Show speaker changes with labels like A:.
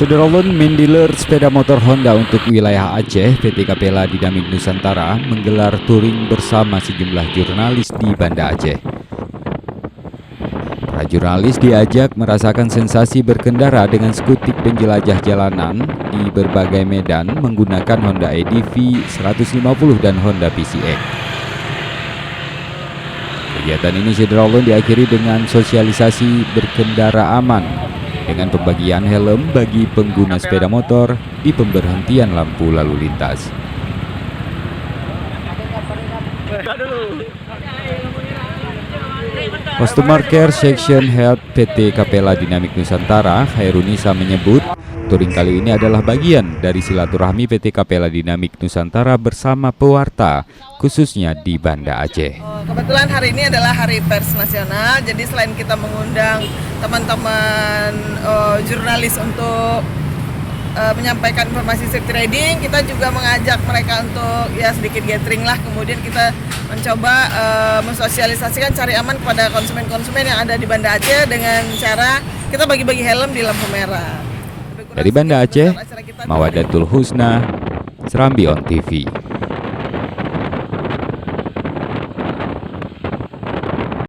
A: Showroom main dealer sepeda motor Honda untuk wilayah Aceh, PT Capella Dynamic Nusantara menggelar touring bersama sejumlah jurnalis di Banda Aceh. Para jurnalis diajak merasakan sensasi berkendara dengan skutik penjelajah jalanan di berbagai medan menggunakan Honda EDV 150 dan Honda PCX. Kegiatan ini Showroom diakhiri dengan sosialisasi berkendara aman dengan pembagian helm bagi pengguna sepeda motor di pemberhentian lampu lalu lintas. Customer Care Section Head PT Capella Dynamic Nusantara, Khairunisa menyebut, touring kali ini adalah bagian dari silaturahmi PT Capella Dynamic Nusantara bersama pewarta, khususnya di Banda Aceh.
B: Kebetulan hari ini adalah Hari Pers Nasional, jadi selain kita mengundang teman-teman jurnalis untuk menyampaikan informasi safety riding, kita juga mengajak mereka untuk ya sedikit gathering lah. Kemudian kita mencoba mensosialisasikan cari aman kepada konsumen-konsumen yang ada di Banda Aceh dengan cara kita bagi-bagi helm di lampu merah.
A: Dari Banda Aceh, Mawadatul Husna, Serambi On TV.